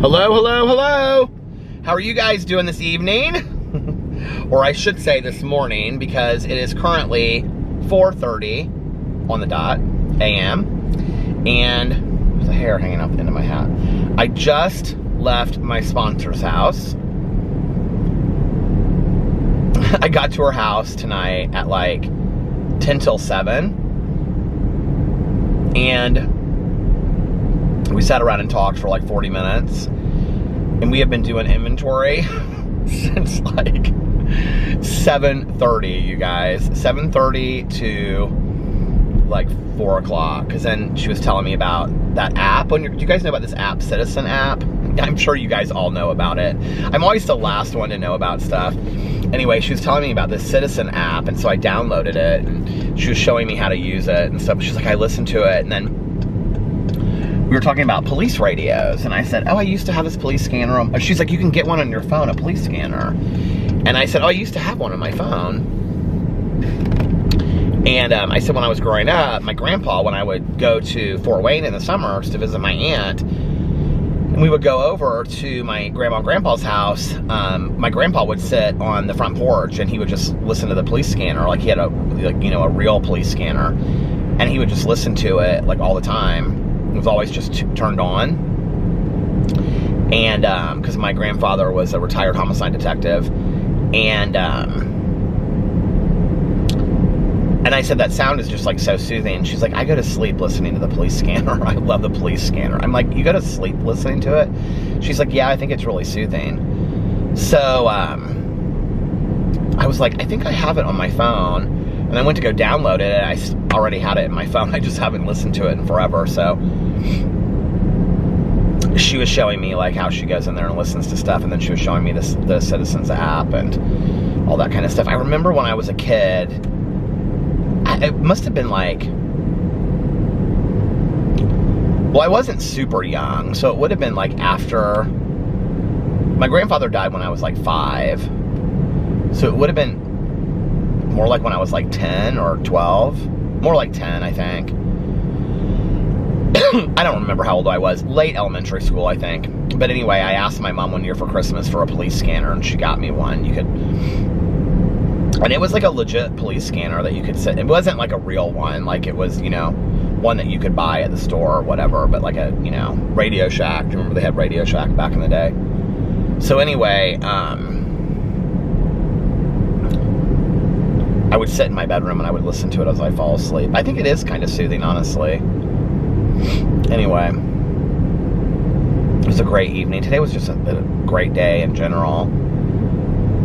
Hello, hello, hello. How are you guys doing this evening? Or I should say this morning, because it is currently 4:30 on the dot a.m. And there's a hair hanging out the end of my hat. I just left my sponsor's house. I got to her house tonight at like 10 till 7. And we sat around and talked for like 40 minutes. And we have been doing inventory since like 7:30, you guys. 7:30 to like 4 o'clock. Because then she was telling me about that app. Do you guys know about this app, Citizen app? I'm sure you guys all know about it. I'm always the last one to know about stuff. Anyway, she was telling me about this Citizen app, and so I downloaded it, and she was showing me how to use it and stuff. She's like, I listened to it, and then we were talking about police radios, and I said, oh, I used to have this police scanner. She's like, you can get one on your phone, a police scanner. And I said, oh, I used to have one on my phone. And I said, when I was growing up, my grandpa, when I would go to Fort Wayne in the summers to visit my aunt, and we would go over to my grandma and grandpa's house, my grandpa would sit on the front porch, and he would just listen to the police scanner. Like, he had a real police scanner, and he would just listen to it like all the time. It was always just turned on. And because my grandfather was a retired homicide detective, and I said, that sound is just like so soothing. She's like, I go to sleep listening to the police scanner. I love the police scanner. I'm like, you go to sleep listening to it? She's like, yeah, I think it's really soothing. So I was like, I think I have it on my phone. And I went to go download it, and I already had it in my phone. I just haven't listened to it in forever. So she was showing me like how she goes in there and listens to stuff, and then she was showing me the Citizens app and all that kind of stuff. I remember when I was a kid, it must have been like, well, I wasn't super young, so it would have been like after, my grandfather died when I was like 5. So it would have been more like when I was like 10 or 12. More like 10, I think. I don't remember how old I was. Late elementary school, I think. But anyway, I asked my mom one year for Christmas for a police scanner, and she got me one. And it was like a legit police scanner that you could sit. It wasn't like a real one. Like, it was, one that you could buy at the store or whatever. But like a, Radio Shack. Do you remember they had Radio Shack back in the day? So anyway, I would sit in my bedroom and I would listen to it as I fall asleep. I think it is kind of soothing, honestly. Anyway, it was a great evening. Today was just a great day in general.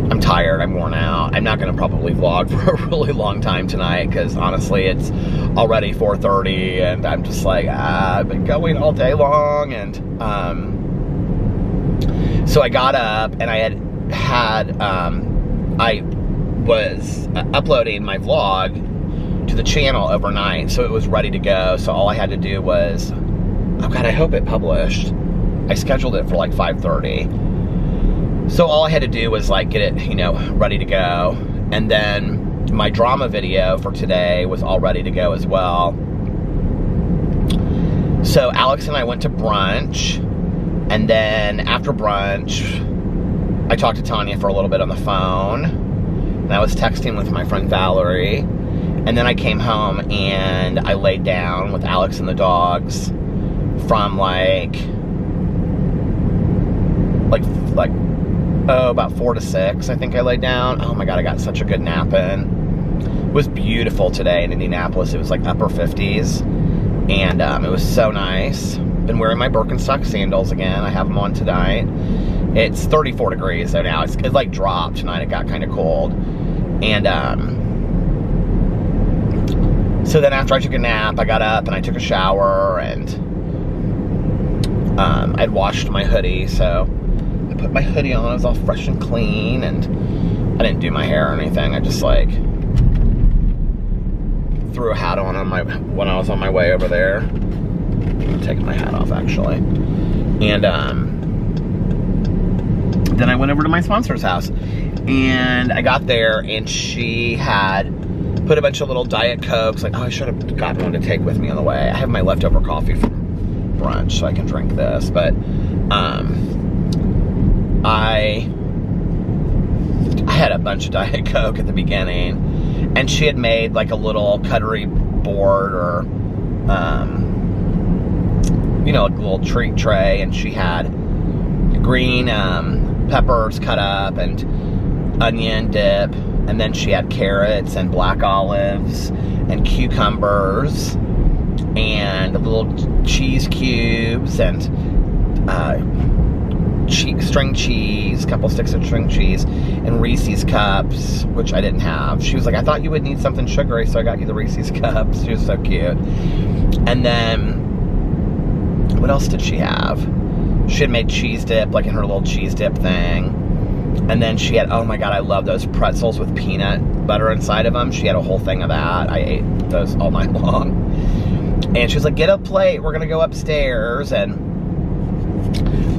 I'm tired. I'm worn out. I'm not going to probably vlog for a really long time tonight, because honestly, it's already 4:30, and I'm just like, I've been going all day long. And so I got up, and I was uploading my vlog to the channel overnight, so it was ready to go. So all I had to do was, oh God, I hope it published. I scheduled it for like 5:30. So all I had to do was like get it, ready to go. And then my drama video for today was all ready to go as well. So Alex and I went to brunch, and then after brunch, I talked to Tanya for a little bit on the phone. And I was texting with my friend Valerie. And then I came home and I laid down with Alex and the dogs from about 4 to 6, I think I laid down. Oh my God, I got such a good nap in. It was beautiful today in Indianapolis. It was like upper 50s. And it was so nice. Been wearing my Birkenstock sandals again. I have them on tonight. It's 34 degrees though now. It like dropped tonight. It got kind of cold. And so then after I took a nap, I got up and I took a shower, and I'd washed my hoodie. So I put my hoodie on. It was all fresh and clean, and I didn't do my hair or anything. I just like threw a hat on when I was on my way over there. I'm taking my hat off actually. And then I went over to my sponsor's house, and I got there, and she had put a bunch of little Diet Cokes. Like, oh, I should have gotten one to take with me on the way. I have my leftover coffee from brunch, so I can drink this. But I had a bunch of Diet Coke at the beginning, and she had made like a little cutlery board or, you know, a little treat tray, and she had green peppers cut up and onion dip, and then she had carrots and black olives and cucumbers and little cheese cubes and string cheese, a couple sticks of string cheese, and Reese's cups, which I didn't have. She was like, I thought you would need something sugary, so I got you the Reese's cups. She was so cute. And then, what else did she have? She had made cheese dip, like in her little cheese dip thing. And then she had, oh my God, I love those pretzels with peanut butter inside of them. She had a whole thing of that. I ate those all night long. And she was like, get a plate, we're gonna go upstairs. And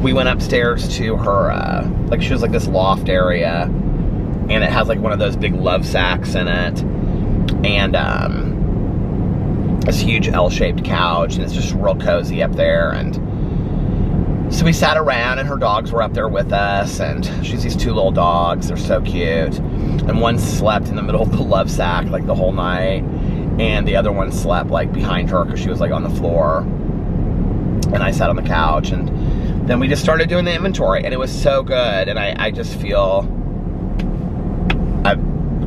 we went upstairs to her, like she was like this loft area, and it has like one of those big love sacks in it, and this huge L-shaped couch, and it's just real cozy up there. And so we sat around, and her dogs were up there with us, and she's these two little dogs, they're so cute, and one slept in the middle of the love sack like the whole night, and the other one slept like behind her because she was like on the floor, and I sat on the couch. And then we just started doing the inventory, and it was so good, and I just feel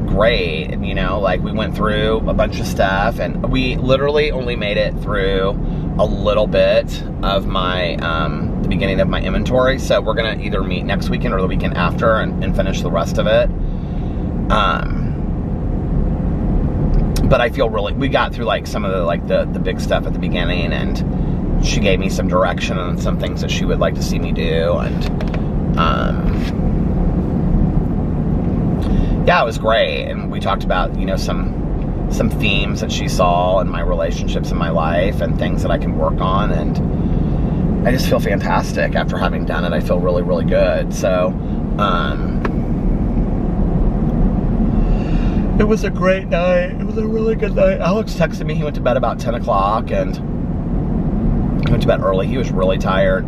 great. And you know, like we went through a bunch of stuff, and we literally only made it through a little bit of my the beginning of my inventory, so we're gonna either meet next weekend or the weekend after and finish the rest of it. But I feel really, we got through like some of the big stuff at the beginning, and she gave me some direction on some things that she would like to see me do, and yeah, it was great. And we talked about, you know, some themes that she saw in my relationships in my life and things that I can work on, and I just feel fantastic after having done it. I feel really, really good. So it was a great night. It was a really good night. Alex texted me. He went to bed about 10 o'clock, and he went to bed early. He was really tired.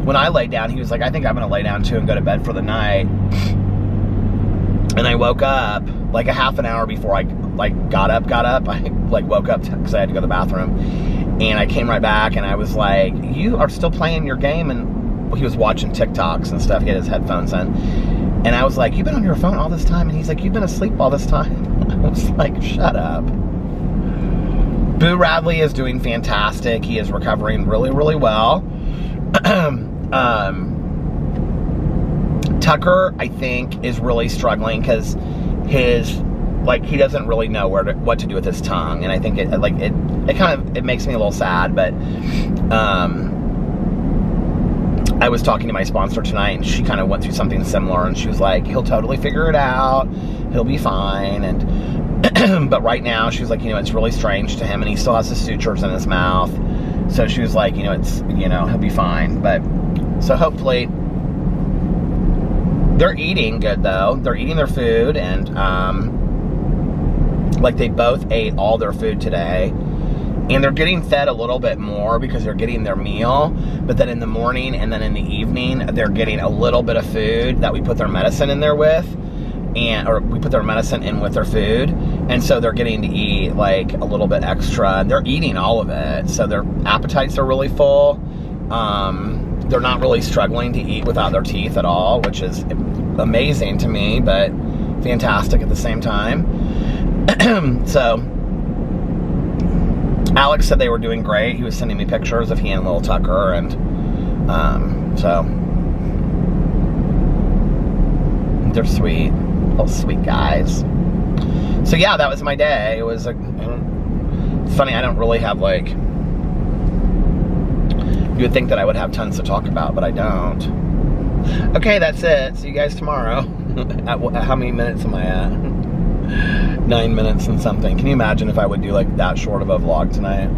When I laid down, he was like, I think I'm going to lay down too and go to bed for the night. And I woke up like a half an hour before I like got up. I like woke up because I had to go to the bathroom. And I came right back, and I was like, you are still playing your game? And he was watching TikToks and stuff. He had his headphones in. And I was like, you've been on your phone all this time? And he's like, you've been asleep all this time? I was like, shut up. Boo Radley is doing fantastic. He is recovering really, really well. Tucker, I think, is really struggling because he doesn't really know what to do with his tongue, and I think it makes me a little sad. But I was talking to my sponsor tonight, and she kind of went through something similar, and she was like, he'll totally figure it out, he'll be fine. And but right now she's like, you know, it's really strange to him, and he still has the sutures in his mouth. So she was like, you know, it's, you know, he'll be fine. But so hopefully, they're eating good though. They're eating their food, and like they both ate all their food today, and they're getting fed a little bit more because they're getting their meal. But then in the morning and then in the evening, they're getting a little bit of food that we put their medicine in there with, or we put their medicine in with their food, and so they're getting to eat like a little bit extra. They're eating all of it, so their appetites are really full. They're not really struggling to eat without their teeth at all, which is amazing to me, but fantastic at the same time. So Alex said they were doing great. He was sending me pictures of he and little Tucker, and so they're sweet, little sweet guys. So yeah, that was my day. It was funny. I don't really have like, you would think that I would have tons to talk about, but I don't. Okay, that's it. See you guys tomorrow. How many minutes am I at? 9 minutes and something. Can you imagine if I would do like that short of a vlog tonight?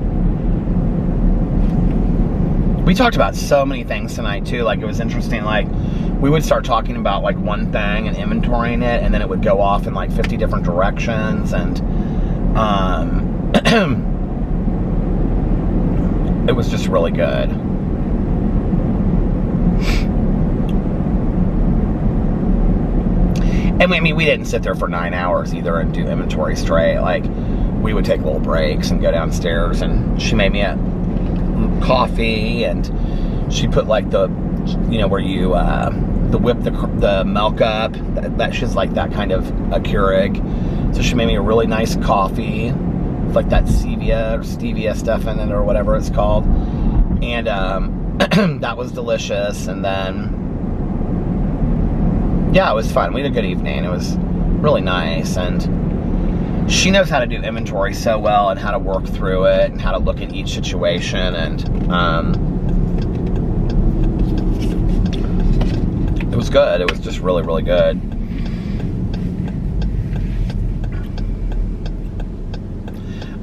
We talked about so many things tonight too. Like, it was interesting. Like, we would start talking about like one thing and inventorying it, and then it would go off in like 50 different directions, and it was just really good. And I mean, we didn't sit there for 9 hours either and do inventory straight. Like, we would take little breaks and go downstairs, and she made me a coffee, and she put like the, you know, where you whip the milk up. That she's like that kind of a Keurig. So she made me a really nice coffee with like that stevia stuff in it or whatever it's called, and that was delicious. And then yeah, it was fun. We had a good evening. It was really nice, and she knows how to do inventory so well and how to work through it and how to look at each situation, and it was good. It was just really, really good.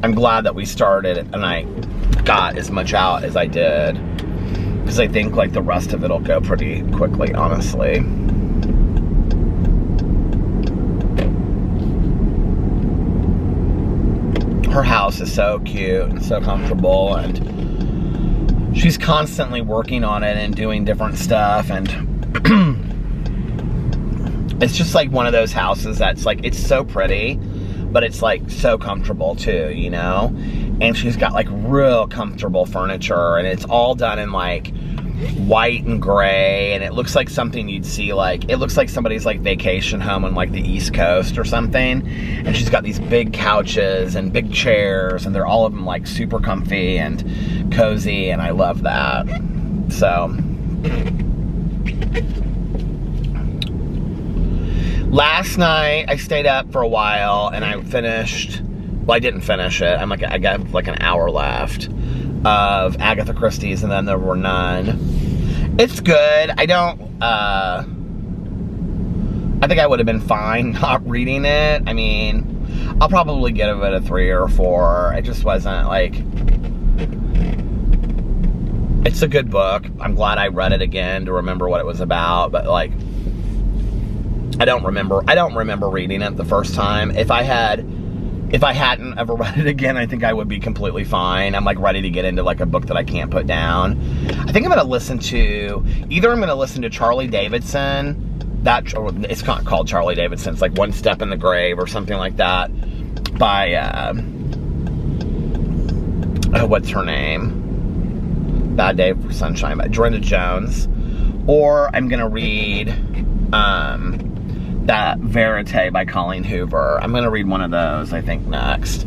I'm glad that we started and I got as much out as I did, because I think like the rest of it'll go pretty quickly, honestly. Her house is so cute and so comfortable, and she's constantly working on it and doing different stuff, and it's just like one of those houses that's like, it's so pretty, but it's like so comfortable too, you know? And she's got like real comfortable furniture, and it's all done in like white and gray, and it looks like something you'd see, like, it looks like somebody's like vacation home on like the East Coast or something. And she's got these big couches and big chairs, and they're all of them like super comfy and cozy, and I love that. So last night I stayed up for a while, and I finished, well, I didn't finish it. I got like an hour left of Agatha Christie's, and then there were none. It's good. I think I would have been fine not reading it. I mean, I'll probably give it a 3 or 4. It just wasn't like, it's a good book. I'm glad I read it again to remember what it was about, but like, I don't remember reading it the first time. If I hadn't ever read it again, I think I would be completely fine. I'm like ready to get into like a book that I can't put down. I think I'm going to listen to, Charlie Davidson. It's not called Charlie Davidson. It's like One Step in the Grave or something like that by, what's her name? Bad Day for Sunshine by Dorinda Jones. Or I'm going to read, that Verite by Colleen Hoover. I'm going to read one of those, I think, next.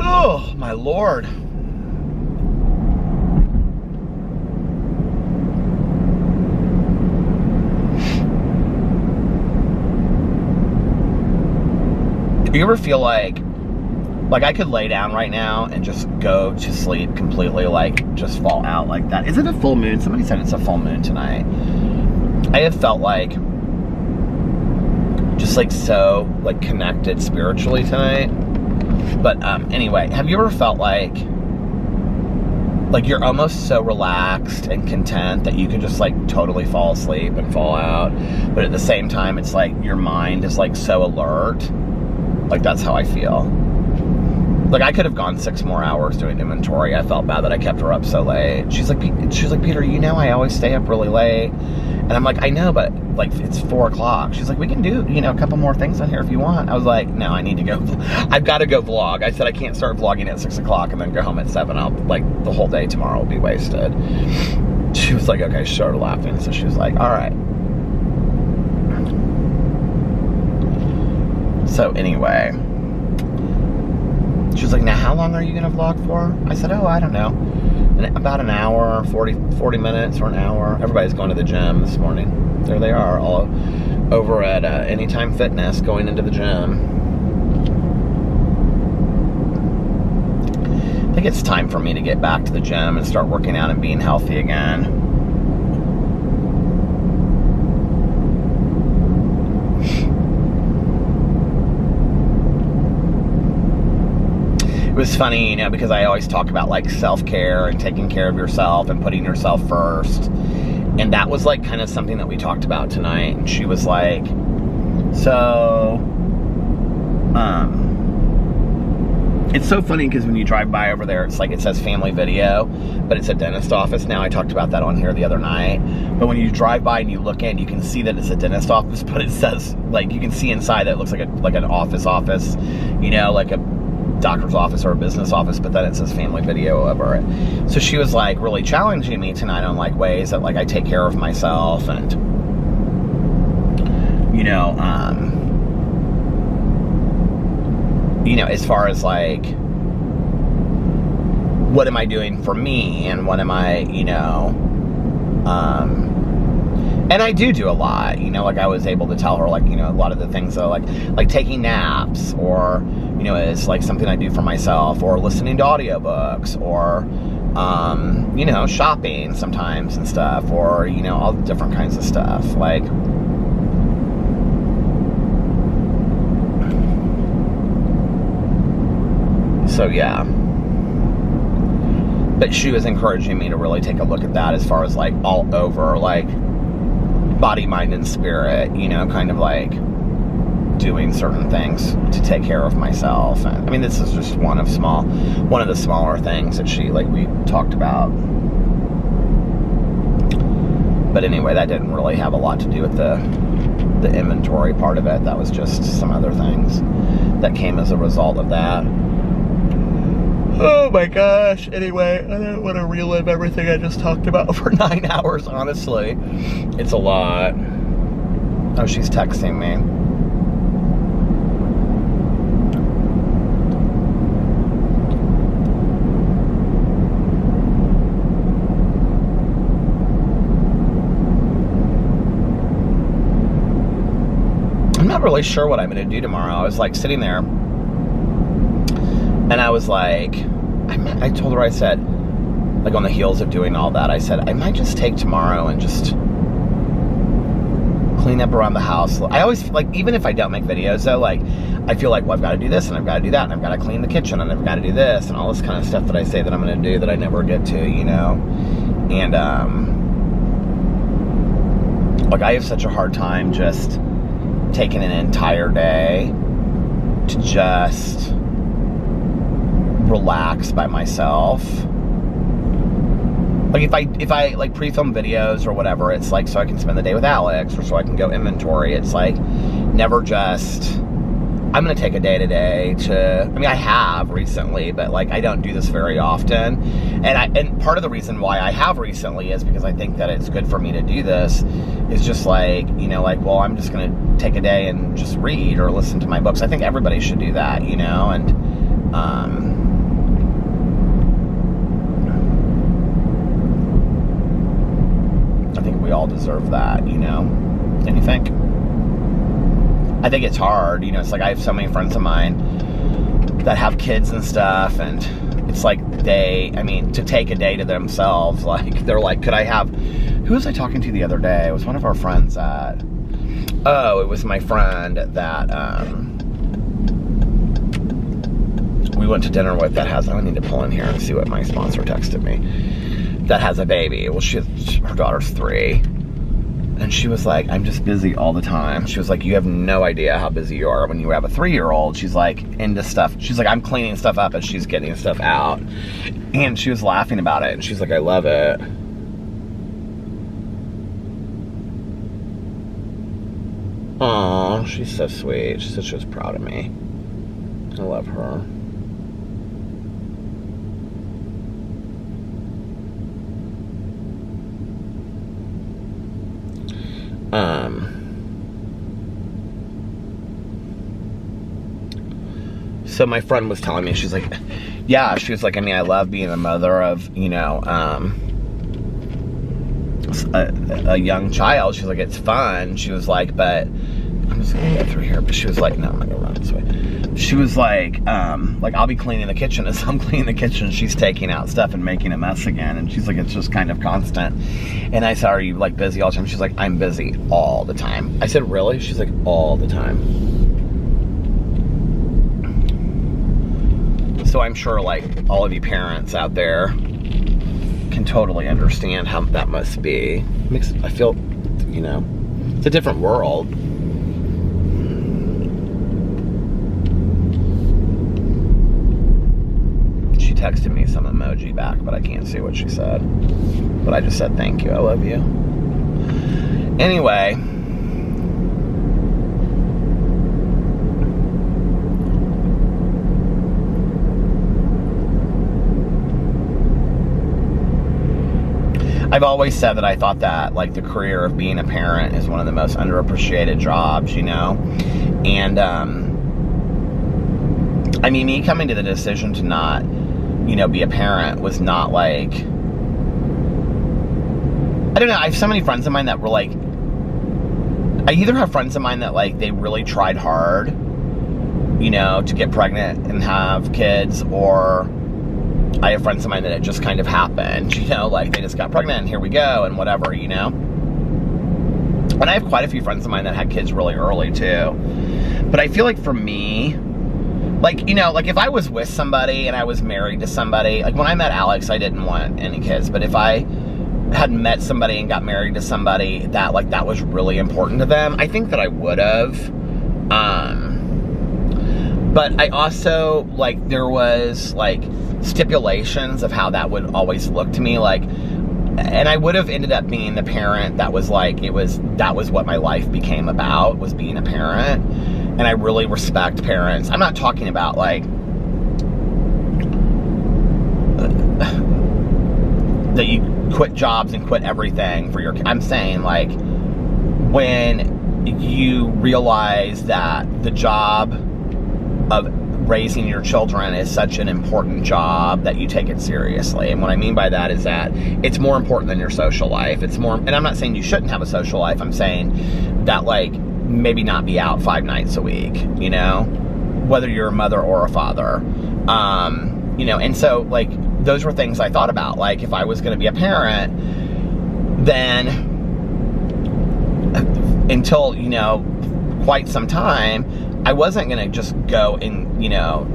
Oh, my Lord. Do you ever feel like I could lay down right now and just go to sleep completely, like just fall out like that? Is it a full moon? Somebody said it's a full moon tonight. I have felt like just like so like connected spiritually tonight. But anyway, have you ever felt like you're almost so relaxed and content that you could just like totally fall asleep and fall out, but at the same time it's like your mind is like so alert? Like, that's how I feel. Like, I could have gone 6 more hours doing inventory. I felt bad that I kept her up so late. She's like, Peter, you know I always stay up really late. And I'm like, I know, but like it's 4 o'clock. She's like, we can do, you know, a couple more things on here if you want. I was like, no, I need to go. I've got to go vlog. I said I can't start vlogging at 6 o'clock and then go home at 7. I'll like the whole day tomorrow will be wasted. She was like, okay. She started laughing, so she was like, all right. So anyway, she was like, now how long are you going to vlog for? I said, oh, I don't know. About an hour, 40 minutes or an hour. Everybody's going to the gym this morning. There they are, all over at Anytime Fitness, going into the gym. I think it's time for me to get back to the gym and start working out and being healthy again. It was funny, you know, because I always talk about like self-care and taking care of yourself and putting yourself first. And that was like kind of something that we talked about tonight. And she was like, so It's so funny because when you drive by over there, it's like it says family video, but it's a dentist office now. I talked about that on here the other night. But when you drive by and you look in, you can see that it's a dentist office, but it says, like, you can see inside that it looks like an office, you know, like a doctor's office or a business office, but then it says family video over it. So she was like really challenging me tonight on like ways that like I take care of myself and, you know, as far as like, what am I doing for me and what am I, you know, and I do a lot, you know, like I was able to tell her like, you know, a lot of the things that like taking naps or, you know, is like something I do for myself, or listening to audiobooks, or, you know, shopping sometimes and stuff, or, you know, all the different kinds of stuff. Like, so yeah. But she was encouraging me to really take a look at that as far as like all over, like body, mind, and spirit, you know, kind of like doing certain things to take care of myself. And I mean, this is just one of the smaller things that we talked about. But anyway, that didn't really have a lot to do with the inventory part of it. That was just some other things that came as a result of that. Oh my gosh. Anyway, I don't want to relive everything I just talked about for 9 hours, honestly. It's a lot. Oh, she's texting me. I'm not really sure what I'm going to do tomorrow. I was like sitting there and I was like, I told her, I said, like on the heels of doing all that, I said, I might just take tomorrow and just clean up around the house. I always, like, even if I don't make videos though, like, I feel like, well, I've got to do this and I've got to do that and I've got to clean the kitchen and I've got to do this and all this kind of stuff that I say that I'm going to do that I never get to, you know? And, like, I have such a hard time just taking an entire day to just relax by myself. Like if I like pre-film videos or whatever, it's like so I can spend the day with Alex or so I can go inventory. It's like never just, I'm gonna take a day today to, I mean, I have recently, but like I don't do this very often. And part of the reason why I have recently is because I think that it's good for me to do this. Is just like, you know, like, well, I'm just gonna take a day and just read or listen to my books. I think everybody should do that, you know, and I think we all deserve that, you know. Don't you think? I think it's hard, you know. It's like I have so many friends of mine that have kids and stuff, and it's like to take a day to themselves, like they're like, could I have, who was I talking to the other day? It was one of our friends it was my friend that we went to dinner with that has, I need to pull in here and see what my sponsor texted me, that has a baby. Well, her daughter's 3. And she was like, I'm just busy all the time. She was like, you have no idea how busy you are when you have a 3-year-old. She's like, into stuff. She's like, I'm cleaning stuff up as she's getting stuff out. And she was laughing about it. And she's like, I love it. Aw, she's so sweet. She said she was proud of me. I love her. So my friend was telling me, she's like, yeah, she was like, I mean, I love being a mother of, you know, a young child. She's like, it's fun. She was like, but I'm just gonna get through here. But she was like, no, I'm not gonna run this way. She was like I'll be cleaning the kitchen. As I'm cleaning the kitchen, she's taking out stuff and making a mess again. And she's like, it's just kind of constant. And I said, are you like busy all the time? She's like, I'm busy all the time. I said, really? She's like, all the time. So I'm sure like all of you parents out there can totally understand how that must be. I feel, you know, it's a different world. texted me some emoji back, but I can't see what she said. But I just said, thank you, I love you. Anyway. I've always said that I thought that, like, the career of being a parent is one of the most underappreciated jobs, you know? And, I mean, me coming to the decision to not, you know, be a parent was not like, I don't know, I have so many friends of mine that were like, I either have friends of mine that, like, they really tried hard, you know, to get pregnant and have kids, or I have friends of mine that it just kind of happened, you know, like they just got pregnant and here we go and whatever, you know. And I have quite a few friends of mine that had kids really early too. But I feel like for me, like, you know, like if I was with somebody and I was married to somebody, like when I met Alex, I didn't want any kids. But if I had met somebody and got married to somebody that, like, that was really important to them, I think that I would have. But I also, like, there was, like, stipulations of how that would always look to me, like, and I would have ended up being the parent that was, like, that was what my life became about, was being a parent. And I really respect parents. I'm not talking about, like, that you quit jobs and quit everything for your, I'm saying, like, when you realize that the job of raising your children is such an important job that you take it seriously. And what I mean by that is that it's more important than your social life. It's more, and I'm not saying you shouldn't have a social life. I'm saying that, like, maybe not be out 5 nights a week, you know, whether you're a mother or a father. You know, and so, like, those were things I thought about. Like, if I was going to be a parent, then until, you know, quite some time, I wasn't going to just go and, you know,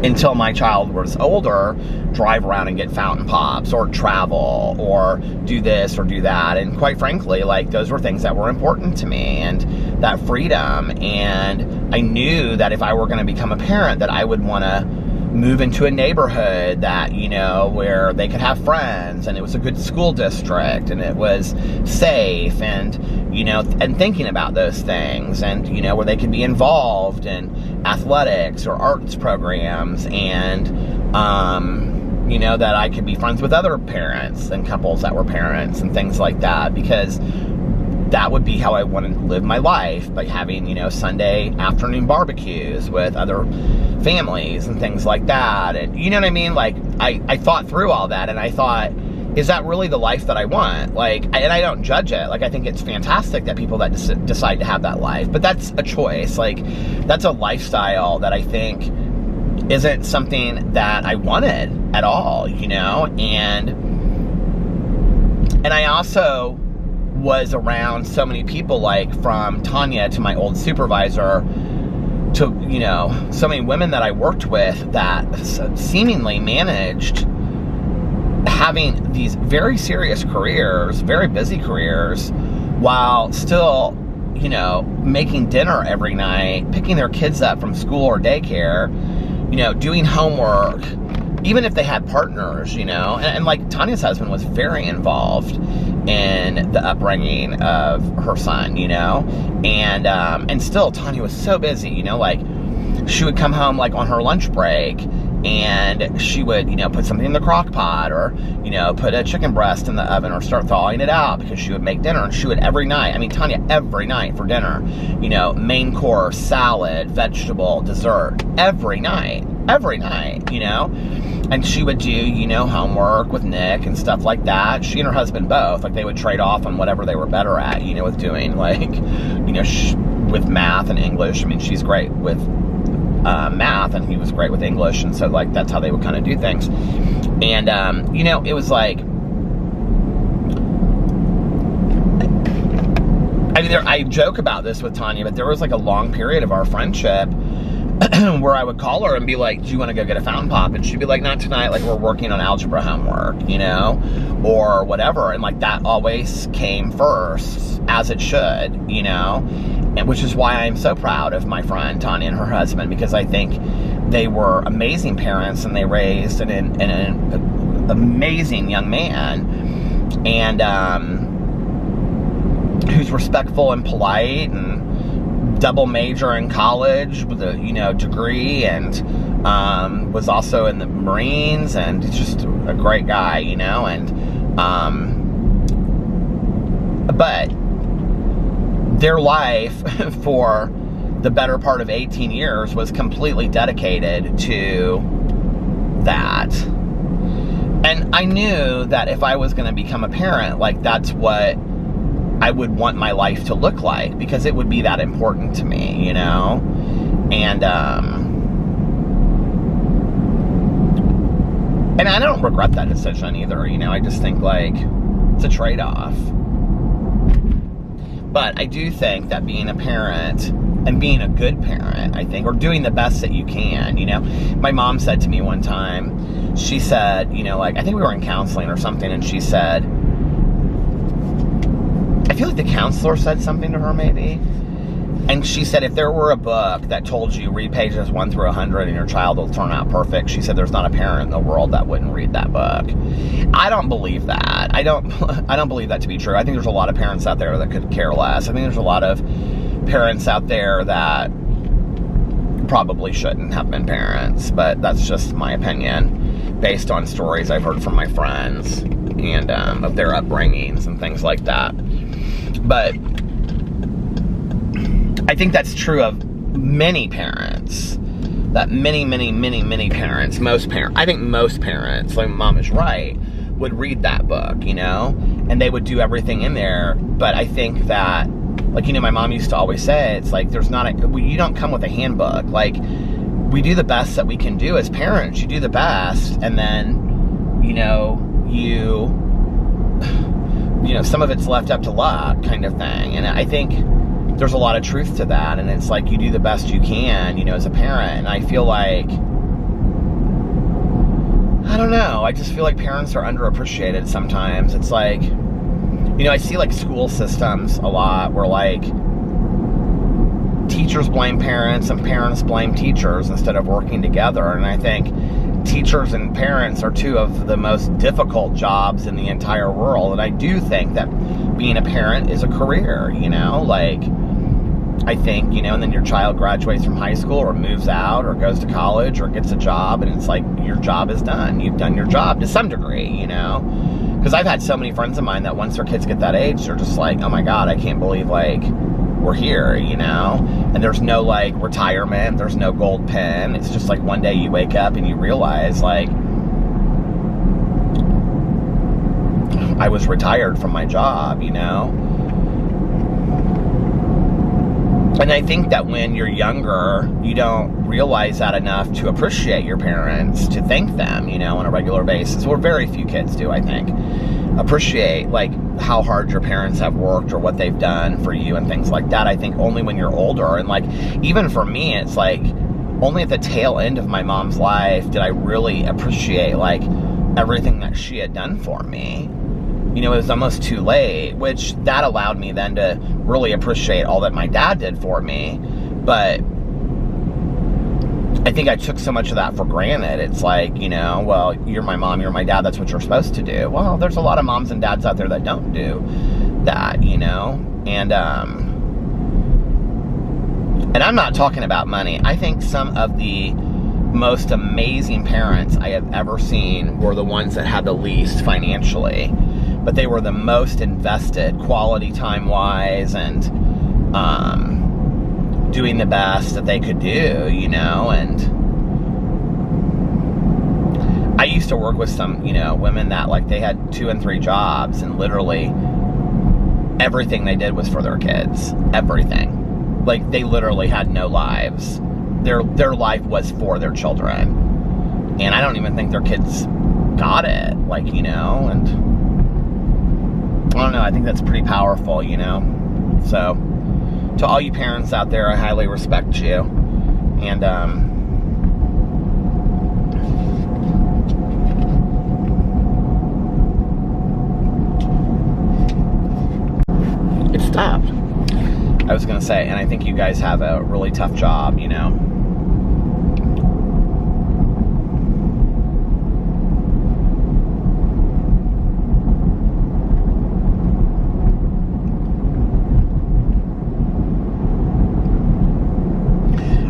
until my child was older, drive around and get fountain pops or travel or do this or do that. And quite frankly, like, those were things that were important to me, and that freedom. And I knew that if I were going to become a parent, that I would want to move into a neighborhood that, you know, where they could have friends, and it was a good school district, and it was safe, and, you know, and thinking about those things, and, you know, where they could be involved in athletics or arts programs, and, you know, that I could be friends with other parents and couples that were parents and things like that, because that would be how I wanted to live my life, by having, you know, Sunday afternoon barbecues with other families and things like that. And you know what I mean? Like, I thought through all that, and I thought, is that really the life that I want? Like, and I don't judge it. Like, I think it's fantastic that people that decide to have that life, but that's a choice. Like, that's a lifestyle that I think isn't something that I wanted at all, you know? And I also was around so many people, like from Tanya to my old supervisor to, you know, so many women that I worked with that seemingly managed having these very serious careers, very busy careers, while still, you know, making dinner every night, picking their kids up from school or daycare, you know, doing homework, even if they had partners, you know, and like Tanya's husband was very involved in the upbringing of her son, you know, and still Tanya was so busy, you know, like she would come home like on her lunch break, and she would, you know, put something in the crock pot, or, you know, put a chicken breast in the oven, or start thawing it out, because she would make dinner. And she would every night, I mean, Tanya, every night for dinner, you know, main course, salad, vegetable, dessert, every night, you know. And she would do, you know, homework with Nick and stuff like that. She and her husband both, like, they would trade off on whatever they were better at, you know, with doing, like, you know, with math and English. I mean, she's great with math, and he was great with English, and so, like, that's how they would kind of do things. And you know, it was like, I mean, I joke about this with Tanya, but there was like a long period of our friendship where I would call her and be like, do you want to go get a fountain pop? And she'd be like, not tonight, like, we're working on algebra homework, you know, or whatever. And like, that always came first, as it should, you know. And which is why I'm so proud of my friend Tanya and her husband, because I think they were amazing parents, and they raised an amazing young man, and who's respectful and polite, and double major in college with a degree, and was also in the Marines, and he's just a great guy, and but their life for the better part of 18 years was completely dedicated to that. And I knew that if I was going to become a parent, like, that's what I would want my life to look like, because it would be that important to me, and I don't regret that decision either, I just think, like, it's a trade-off. But I do think that being a parent, and being a good parent, I think, or doing the best that you can, my mom said to me one time, she said, like, I think we were in counseling or something, and she said, I feel like the counselor said something to her maybe, and she said, if there were a book that told you read pages 1 through 100 and your child will turn out perfect, she said there's not a parent in the world that wouldn't read that book. I don't believe that. I don't believe that to be true. I think there's a lot of parents out there that could care less. I think there's a lot of parents out there that probably shouldn't have been parents, but that's just my opinion based on stories I've heard from my friends and of their upbringings and things like that. But I think that's true of many parents, that many parents, I think most parents, like Mom is right, would read that book, and they would do everything in there. But I think that, like, my mom used to always say, it's like, you don't come with a handbook. Like, we do the best that we can do as parents. You do the best, and then, some of it's left up to luck, kind of thing. And I think there's a lot of truth to that, and it's like, you do the best you can, as a parent. And I feel like, I don't know, I just feel like parents are underappreciated sometimes. It's like, I see, like, school systems a lot where, like, teachers blame parents and parents blame teachers instead of working together. And I think teachers and parents are two of the most difficult jobs in the entire world. And I do think that being a parent is a career, like, I think, and then your child graduates from high school or moves out or goes to college or gets a job, and it's like, your job is done. You've done your job to some degree, because I've had so many friends of mine that once their kids get that age, they're just like, oh my God, I can't believe, like, we're here, and there's no, like, retirement, there's no gold pen. It's just like, one day you wake up and you realize, like, I was retired from my job, And I think that when you're younger, you don't realize that enough to appreciate your parents, to thank them, on a regular basis. Or very few kids do, I think. Appreciate, like, how hard your parents have worked or what they've done for you and things like that. I think only when you're older. And, like, even for me, it's like, only at the tail end of my mom's life did I really appreciate, like, everything that she had done for me. It was almost too late, which that allowed me then to really appreciate all that my dad did for me. But I think I took so much of that for granted. It's like, well, you're my mom, you're my dad, that's what you're supposed to do. Well, there's a lot of moms and dads out there that don't do that, And I'm not talking about money. I think some of the most amazing parents I have ever seen were the ones that had the least financially. But they were the most invested, quality time-wise, and doing the best that they could do, and I used to work with some, women that, like, they had 2 and 3 jobs, and literally everything they did was for their kids. Everything. Like, they literally had no lives. Their life was for their children. And I don't even think their kids got it, like, and I don't know, I think that's pretty powerful, So, to all you parents out there, I highly respect you. And, it stopped. I was going to say, and I think you guys have a really tough job,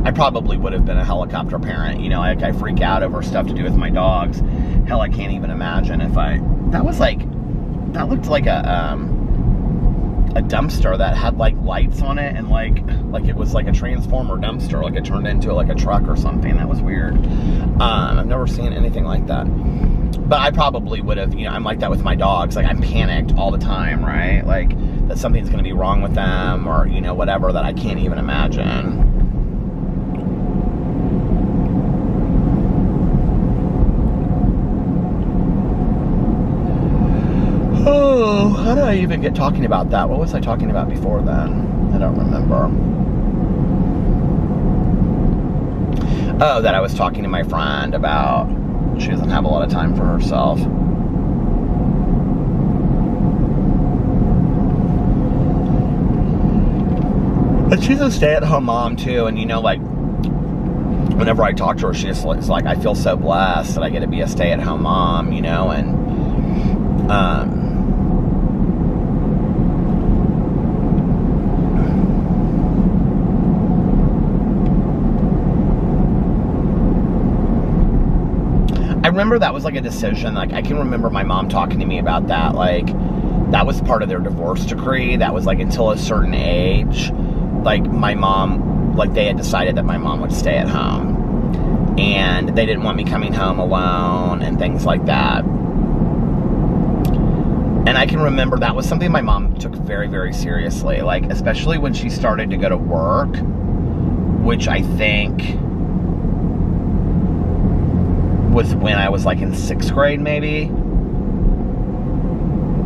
I probably would have been a helicopter parent. You know, like I freak out over stuff to do with my dogs. Hell, I can't even imagine if that looked like a dumpster that had like lights on it, and like it was like a transformer dumpster, like it turned into like a truck or something. That was weird. I've never seen anything like that. But I probably would have, you know, I'm like that with my dogs. Like I'm panicked all the time, right? Like that something's going to be wrong with them, or, you know, whatever, that I can't even imagine. Oh, how did I even get talking about that? What was I talking about before then? I don't remember. Oh, that I was talking to my friend about she doesn't have a lot of time for herself. But she's a stay-at-home mom too, and you know, like whenever I talk to her, she's like, I feel so blessed that I get to be a stay-at-home mom, you know, and I remember that was like a decision. Like I can remember my mom talking to me about that. Like that was part of their divorce decree. That was like until a certain age, like my mom, like they had decided that my mom would stay at home, and they didn't want me coming home alone and things like that. And I can remember that was something my mom took very, very seriously. Like especially when she started to go to work, which I think was when I was like in 6th grade, maybe.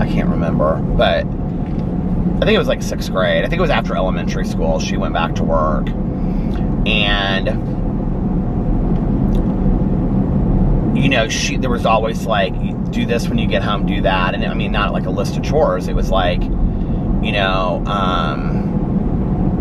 I can't remember, but I think it was like 6th grade. I think it was after elementary school. She went back to work, and you know, there was always like, you do this when you get home, do that, and I mean, not like a list of chores. It was like, you know,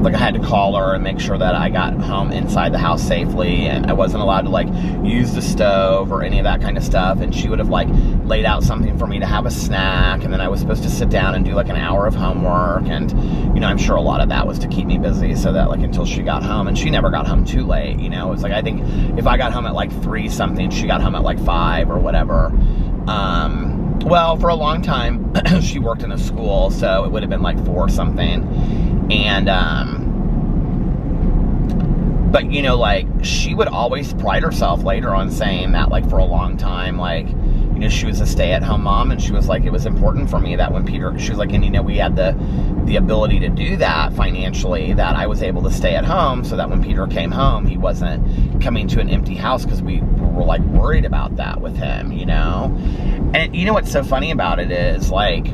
like I had to call her and make sure that I got home inside the house safely, and I wasn't allowed to like use the stove or any of that kind of stuff. And she would have like laid out something for me to have a snack, and then I was supposed to sit down and do like an hour of homework. And you know, I'm sure a lot of that was to keep me busy, so that like until she got home, and she never got home too late, you know. It was like, I think if I got home at like 3 something, she got home at like 5 or whatever. Well, for a long time she worked in a school, so it would have been like 4 something. And but you know, like she would always pride herself later on saying that like for a long time, like, you know, she was a stay-at-home mom, and she was like, it was important for me that when Peter, she was like, and you know, we had the ability to do that financially, that I was able to stay at home so that when Peter came home, he wasn't coming to an empty house, because we were like worried about that with him, you know. And you know what's so funny about it is, like,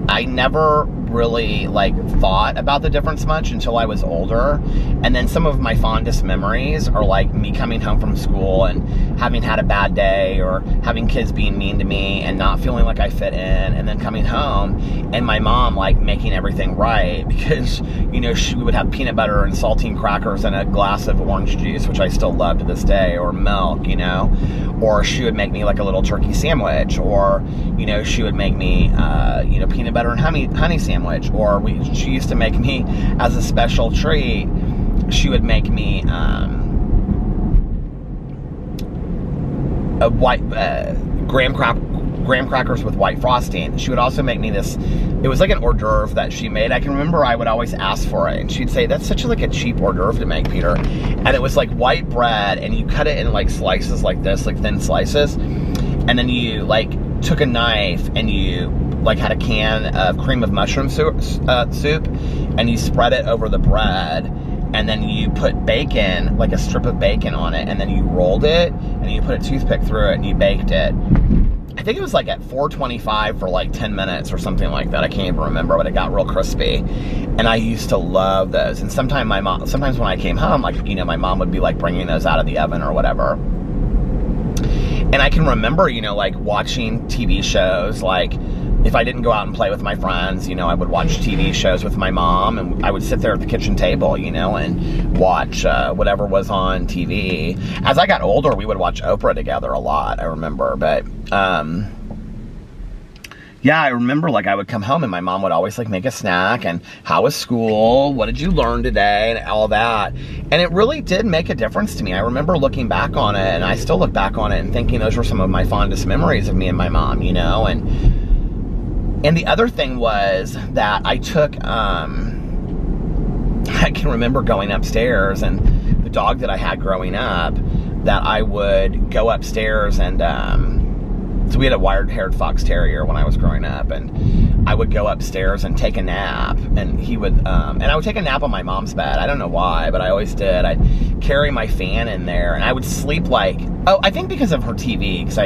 I never really like thought about the difference much until I was older. And then some of my fondest memories are like me coming home from school and having had a bad day, or having kids being mean to me and not feeling like I fit in, and then coming home and my mom like making everything right, because, you know, she would have peanut butter and saltine crackers and a glass of orange juice, which I still love to this day, or milk, you know. Or she would make me like a little turkey sandwich, or, you know, she would make me you know, peanut butter and honey sandwich. Or she used to make me, as a special treat, she would make me a white graham crackers with white frosting. She would also make me this, it was like an hors d'oeuvre that she made. I can remember I would always ask for it, and she'd say, that's such like a cheap hors d'oeuvre to make, Peter. And it was like white bread, and you cut it in like slices like this, like thin slices, and then you like took a knife and you like had a can of cream of mushroom soup, and you spread it over the bread, and then you put bacon, like a strip of bacon on it, and then you rolled it, and you put a toothpick through it, and you baked it. I think it was like at 425 for like 10 minutes or something like that. I can't even remember, but it got real crispy. And I used to love those. And sometimes when I came home, like, you know, my mom would be like bringing those out of the oven or whatever. And I can remember, you know, like watching TV shows, like if I didn't go out and play with my friends, you know, I would watch TV shows with my mom, and I would sit there at the kitchen table, you know, and watch whatever was on TV. As I got older, we would watch Oprah together a lot, I remember. But, yeah, yeah, I remember like I would come home and my mom would always like make a snack and how was school? What did you learn today? And all that. And it really did make a difference to me. I remember looking back on it, and I still look back on it and thinking those were some of my fondest memories of me and my mom, you know? And the other thing was that I took, I can remember going upstairs, and the dog that I had growing up, that I would go upstairs and, so we had a wire-haired fox terrier when I was growing up, and I would go upstairs and take a nap, and he would, and I would take a nap on my mom's bed. I don't know why, but I always did. I'd carry my fan in there, and I would sleep like, oh, I think because of her TV, because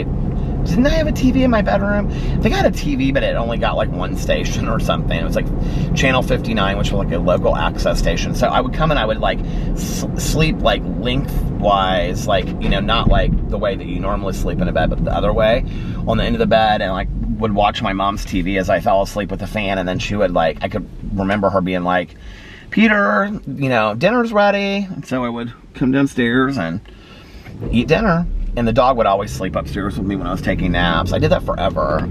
didn't I have a TV in my bedroom? I think I had a TV, but it only got like one station or something. It was like Channel 59, which was like a local access station. So I would come and I would like sleep like lengthwise, like, you know, not like the way that you normally sleep in a bed, but the other way on the end of the bed, and like would watch my mom's TV as I fell asleep with the fan. And then she would like, I could remember her being like, Peter, you know, dinner's ready. And so I would come downstairs and eat dinner. And the dog would always sleep upstairs with me when I was taking naps. I did that forever.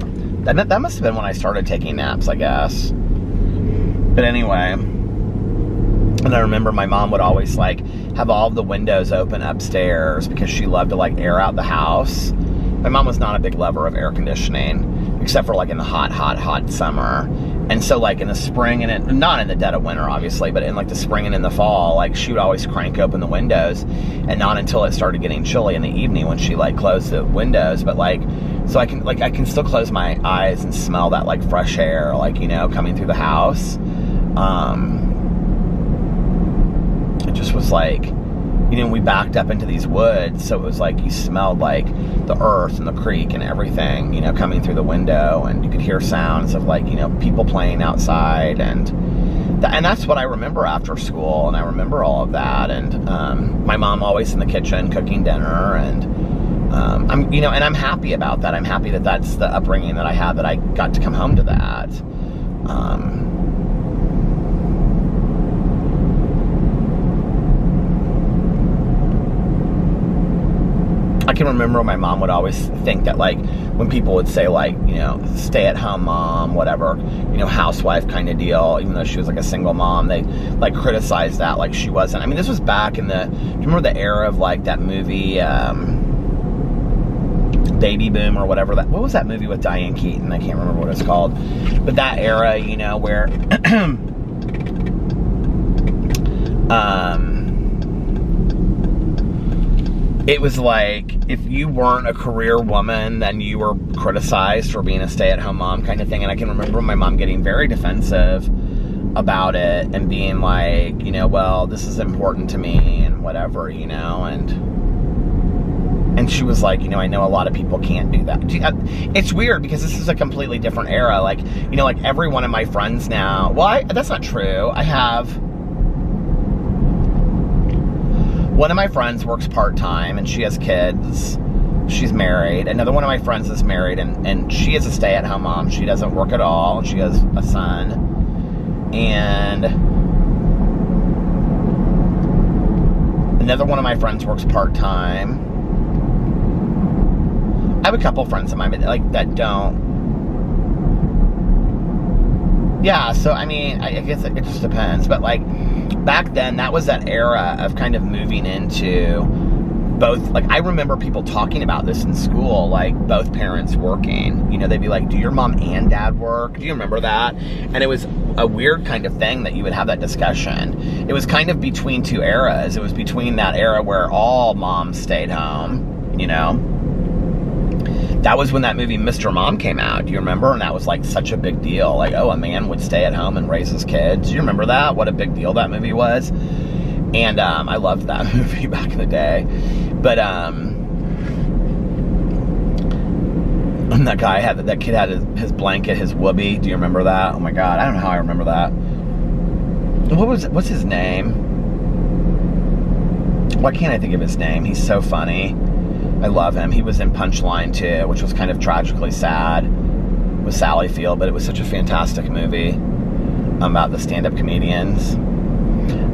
That must have been when I started taking naps, I guess. But anyway, and I remember my mom would always like have all of the windows open upstairs because she loved to like air out the house. My mom was not a big lover of air conditioning, except for like in the hot summer. And so like in the spring, and not in the dead of winter, obviously, but in like the spring and in the fall, like she would always crank open the windows, and not until it started getting chilly in the evening when she like closed the windows. But like, so I can still close my eyes and smell that like fresh air, like, you know, coming through the house. It just was like, you know, we backed up into these woods, so it was like you smelled like the earth and the creek and everything, you know, coming through the window, and you could hear sounds of like, you know, people playing outside, and that's what I remember after school, and I remember all of that, and my mom always in the kitchen cooking dinner, and I'm, you know, and I'm happy about that. I'm happy that that's the upbringing that I had, that I got to come home to that. I can remember my mom would always think that like when people would say like, you know, stay-at-home mom, whatever, you know, housewife kind of deal, even though she was like a single mom, they like criticized that like she wasn't. I mean, this was back in the, do you remember the era of like that movie, Baby Boom or whatever, that, what was that movie with Diane Keaton? I can't remember what it's called, but that era, you know, where it was like, if you weren't a career woman, then you were criticized for being a stay-at-home mom kind of thing. And I can remember my mom getting very defensive about it and being like, you know, well, this is important to me and whatever, you know, and she was like, you know, I know a lot of people can't do that. It's weird because this is a completely different era. Like, you know, like every one of my friends now, well, that's not true. I have, one of my friends works part-time and she has kids. She's married. Another one of my friends is married and she is a stay-at-home mom. She doesn't work at all, and she has a son. And another one of my friends works part-time. I have a couple friends of mine like that don't. Yeah, so I mean, I guess it just depends. But like back then, that was that era of kind of moving into both. Like I remember people talking about this in school, like both parents working. You know, they'd be like, do your mom and dad work? Do you remember that? And it was a weird kind of thing that you would have that discussion. It was kind of between two eras. It was between that era where all moms stayed home, you know. That was when that movie Mr. Mom came out. Do you remember? And that was like such a big deal. Like, oh, a man would stay at home and raise his kids. Do you remember that? What a big deal that movie was. And I loved that movie back in the day. But and that kid had his blanket, his whoopee. Do you remember that? Oh my God, I don't know how I remember that. What's his name? Why can't I think of his name? He's so funny. I love him. He was in Punchline too, which was kind of tragically sad with Sally Field, but it was such a fantastic movie about the stand-up comedians.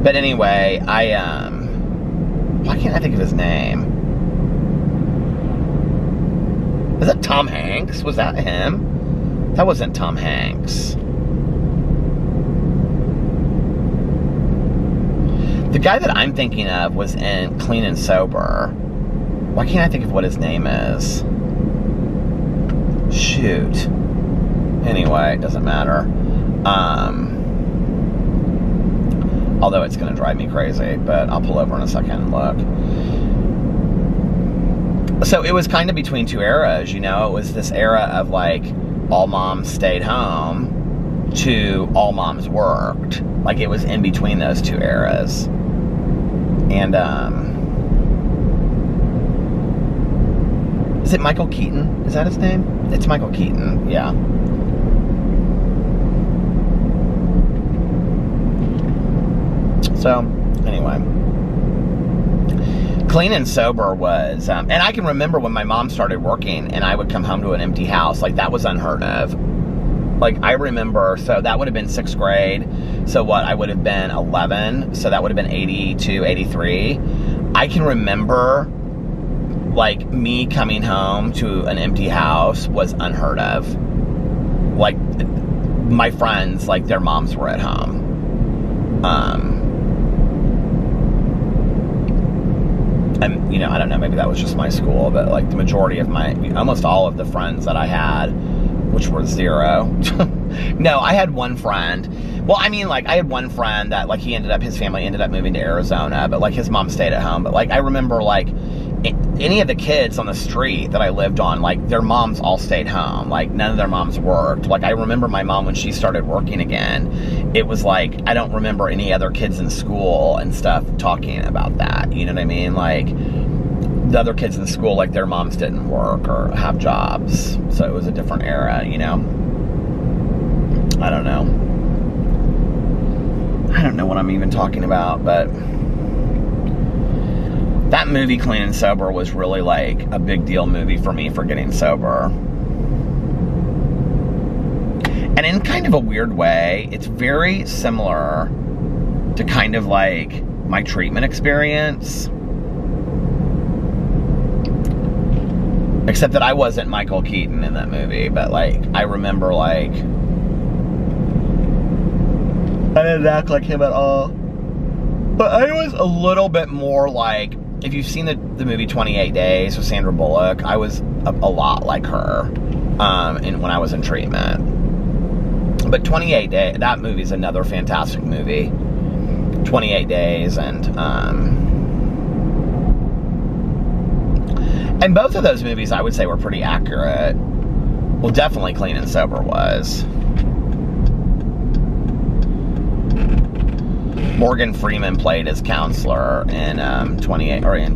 But anyway, why can't I think of his name? Is that Tom Hanks? Was that him? That wasn't Tom Hanks. The guy that I'm thinking of was in Clean and Sober. Why can't I think of what his name is? Shoot. Anyway, it doesn't matter. Although it's going to drive me crazy, but I'll pull over in a second and look. So it was kind of between two eras, you know? It was this era of like, all moms stayed home to all moms worked. Like, it was in between those two eras. And, is it Michael Keaton? Is that his name? It's Michael Keaton, yeah. So, anyway. Clean and Sober was, and I can remember when my mom started working and I would come home to an empty house. Like, that was unheard of. Like, I remember, so that would have been 6th grade. So what, I would have been 11. So that would have been 82, 83. I can remember, like, me coming home to an empty house was unheard of. Like, my friends, like, their moms were at home. And, you know, I don't know, maybe that was just my school, but, like, the majority of almost all of the friends that I had, which were 0. No, I had one friend. Well, I mean, like, I had one friend that, like, his family ended up moving to Arizona, but, like, his mom stayed at home. But, like, I remember, like, any of the kids on the street that I lived on, like, their moms all stayed home. Like, none of their moms worked. Like, I remember my mom when she started working again, it was like, I don't remember any other kids in school and stuff talking about that. You know what I mean? Like, the other kids in school, like, their moms didn't work or have jobs. So it was a different era, you know? I don't know. I don't know what I'm even talking about, but that movie, Clean and Sober, was really, like, a big deal movie for me for getting sober. And in kind of a weird way, it's very similar to kind of, like, my treatment experience. Except that I wasn't Michael Keaton in that movie, but, like, I remember, like, I didn't act like him at all. But I was a little bit more like, if you've seen the movie 28 Days with Sandra Bullock, I was a lot like her when I was in treatment. But 28 Days, that movie is another fantastic movie. 28 Days, and both of those movies, I would say, were pretty accurate. Well, definitely Clean and Sober was. Morgan Freeman played his counselor in in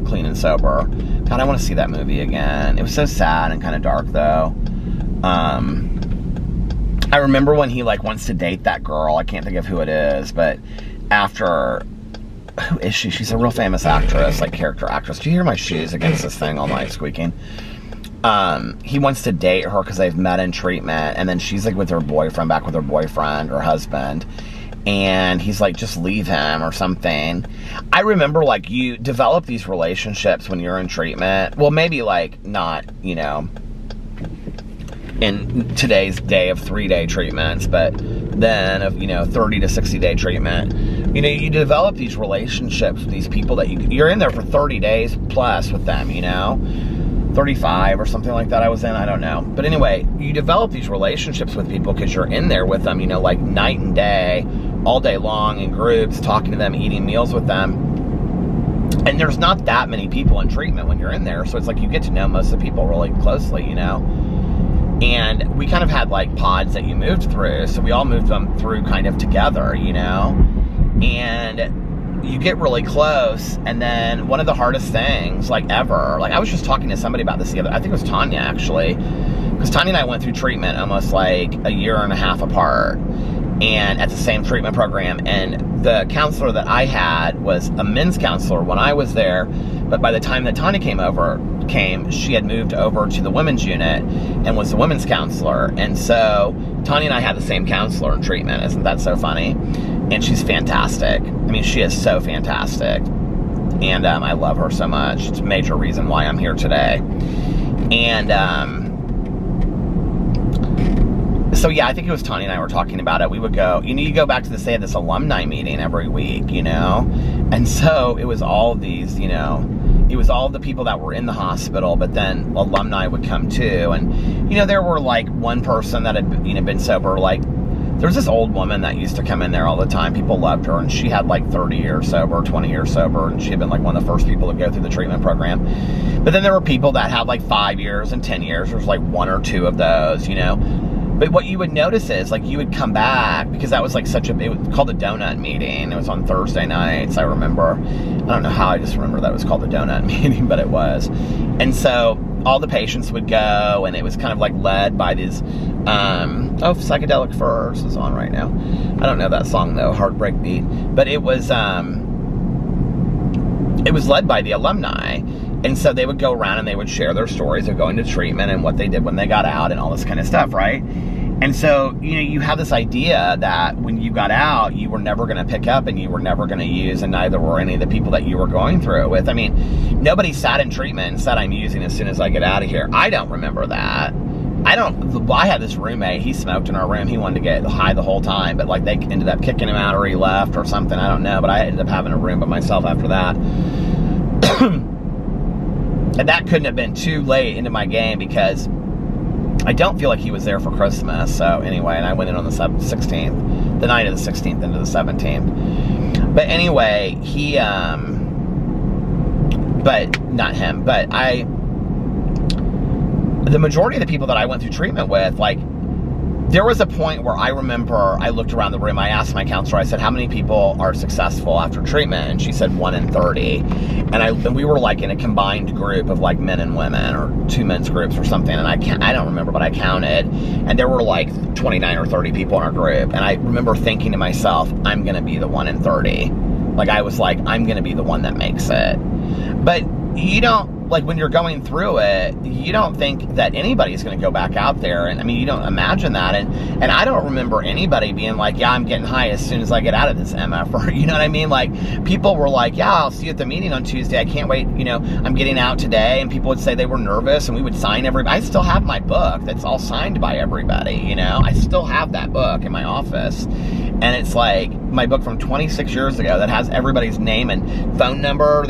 Clean and Sober. God, I want to see that movie again. It was so sad and kind of dark, though. I remember when he, like, wants to date that girl. I can't think of who it is, but after... Who is she? She's a real famous actress, like, character actress. Do you hear my shoes against this thing all night squeaking? He wants to date her because they've met in treatment, and then she's, like, with her boyfriend, back with her boyfriend or husband. And he's like, just leave him or something. I remember, like, you develop these relationships when you're in treatment. Well, maybe, like, not, you know, in today's day of 3-day treatments, but then of, you know, 30 to 60-day treatment. You know, you develop these relationships with these people that you're in there for 30 days plus with them, you know? 35 or something like that I was in, I don't know. But anyway, you develop these relationships with people because you're in there with them, you know, like night and day, all day long in groups, talking to them, eating meals with them. And there's not that many people in treatment when you're in there, so it's like you get to know most of the people really closely, you know? And we kind of had, like, pods that you moved through, so we all moved them through kind of together, you know? And you get really close, and then one of the hardest things, like, ever, like, I was just talking to somebody about this the other, I think it was Tanya, actually, because Tanya and I went through treatment almost, like, a year and a half apart, and at the same treatment program, and the counselor that I had was a men's counselor when I was there, but by the time that Tanya came, she had moved over to the women's unit and was the women's counselor, and so Tanya and I had the same counselor in treatment. Isn't that so funny? And she's fantastic. I mean, she is so fantastic. And I love her so much. It's a major reason why I'm here today. And So yeah, I think it was Tanya and I were talking about it. We would go, you go back to they had this alumni meeting every week, and so it was all these, it was all the people that were in the hospital, but then alumni would come too. And, there were like one person that had, been sober. Like, there was this old woman that used to come in there all the time. People loved her, and she had like 30 years sober, 20 years sober, and she had been like one of the first people to go through the treatment program. But then there were people that had like 5 years and 10 years. There was like one or two of those, But what you would notice is, like, you would come back, because that was like it was called a donut meeting. It was on Thursday nights, I remember. I don't know how, I just remember that it was called a donut meeting, but it was. And so all the patients would go, and it was kind of like led by these, Psychedelic Furs is on right now. I don't know that song though, Heartbreak Beat. But it was led by the alumni. And so they would go around and they would share their stories of going to treatment and what they did when they got out and all this kind of stuff, right? And so, you have this idea that when you got out, you were never going to pick up and you were never going to use, and neither were any of the people that you were going through it with. I mean, nobody sat in treatment and said, I'm using as soon as I get out of here. I don't remember that. I had this roommate, he smoked in our room, he wanted to get high the whole time, but like they ended up kicking him out or he left or something, I don't know, but I ended up having a room by myself after that. And that couldn't have been too late into my game, because I don't feel like he was there for Christmas. So anyway, and I went in on the 16th, the night of the 16th into the 17th. But anyway, the majority of the people that I went through treatment with, like, there was a point where I remember I looked around the room, I asked my counselor, I said, how many people are successful after treatment? And she said 1 in 30. And we were like in a combined group of like men and women, or 2 men's groups or something. And I don't remember, but I counted, and there were like 29 or 30 people in our group. And I remember thinking to myself, I'm going to be the 1 in 30. Like, I was like, I'm going to be the one that makes it. But you don't, like, when you're going through it, you don't think that anybody's going to go back out there. And I mean, you don't imagine that. And I don't remember anybody being like, yeah, I'm getting high as soon as I get out of this MF, or, you know what I mean? Like, people were like, yeah, I'll see you at the meeting on Tuesday. I can't wait. I'm getting out today. And people would say they were nervous, and we would sign everybody. I still have my book that's all signed by everybody, I still have that book in my office. And it's like my book from 26 years ago that has everybody's name and phone number.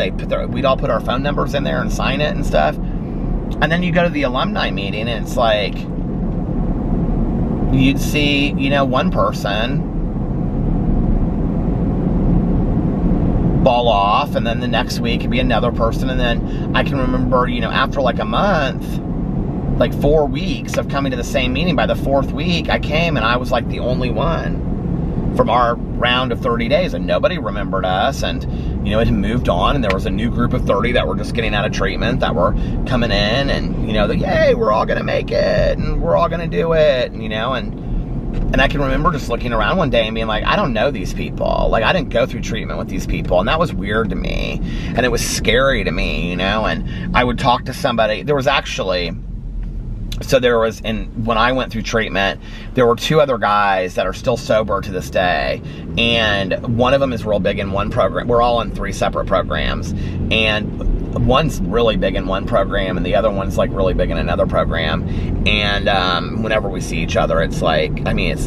We'd all put our phone numbers in there and sign it and stuff. And then you go to the alumni meeting, and it's like, you'd see, one person ball off, and then the next week it'd be another person. And then I can remember, after like a month, like 4 weeks of coming to the same meeting, by the 4th week I came, and I was like the only one from our round of 30 days, and nobody remembered us. And it had moved on, and there was a new group of 30 that were just getting out of treatment that were coming in, and yay, we're all gonna make it, and we're all gonna do it, and I can remember just looking around one day and being like, I don't know these people. Like, I didn't go through treatment with these people, and that was weird to me, and it was scary to me, and I would talk to somebody. There was actually, when I went through treatment, there were 2 other guys that are still sober to this day. And one of them is real big in one program. We're all in 3 separate programs. And one's really big in one program, and the other one's like really big in another program. And whenever we see each other, it's like, I mean,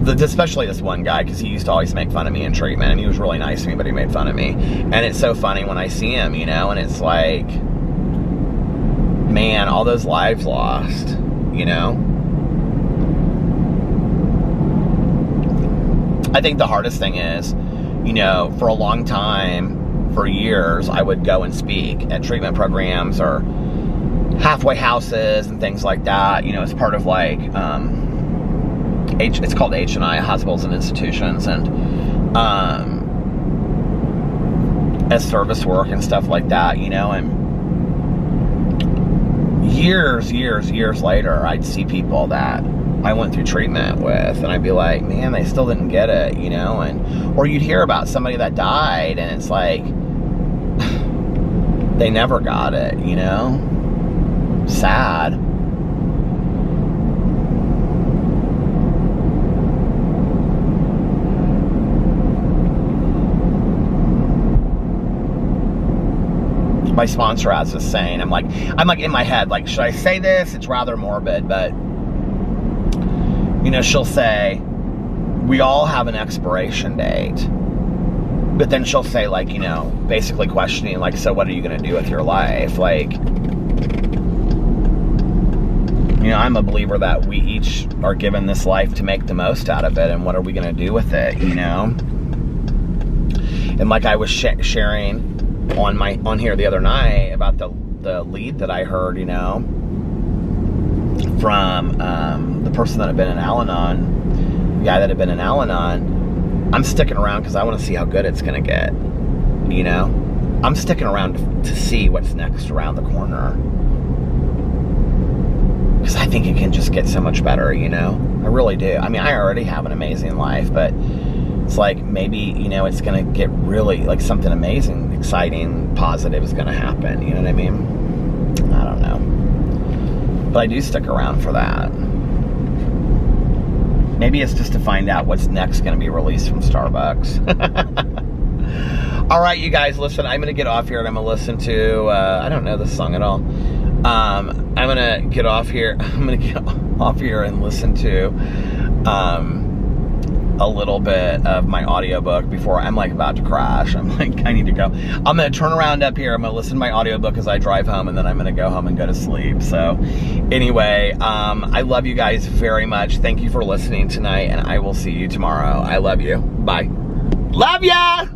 especially this one guy, because he used to always make fun of me in treatment. And he was really nice to me, but he made fun of me. And it's so funny when I see him, and it's like, man, all those lives lost, I think the hardest thing is, for a long time, for years, I would go and speak at treatment programs or halfway houses and things like that, as part of like, it's called H&I, Hospitals and Institutions, and as service work and stuff like that, and years later, I'd see people that I went through treatment with, and I'd be like, man, they still didn't get it, or you'd hear about somebody that died, and it's like, they never got it, sad. My sponsor has this saying, I'm like in my head, like, should I say this? It's rather morbid, but You know, she'll say, we all have an expiration date. But then she'll say, like, you know, basically questioning, like, so what are you going to do with your life? Like, you know, I'm a believer that we each are given this life to make the most out of it, and what are we going to do with it, you know? And like I was sharing on here the other night about the lead that I heard, you know, from the person that had been in Al-Anon, the guy that had been in Al-Anon. I'm sticking around because I want to see how good it's going to get, you know? I'm sticking around to see what's next around the corner. Because I think it can just get so much better, you know? I really do. I mean, I already have an amazing life, but it's like maybe, you know, it's going to get really, like, something amazing, exciting, positive is going to happen. You know what I mean? I don't know. But I do stick around for that. Maybe it's just to find out what's next going to be released from Starbucks. All right, you guys, listen, I'm going to get off here and I'm going to listen to, I don't know this song at all. I'm going to get off here. I'm going to get off here and listen to a little bit of my audiobook before I'm like about to crash. I'm like, I need to go. I'm going to turn around up here. I'm going to listen to my audiobook as I drive home, and then I'm going to go home and go to sleep. So anyway, I love you guys very much. Thank you for listening tonight, and I will see you tomorrow. I love you. Bye. Love ya!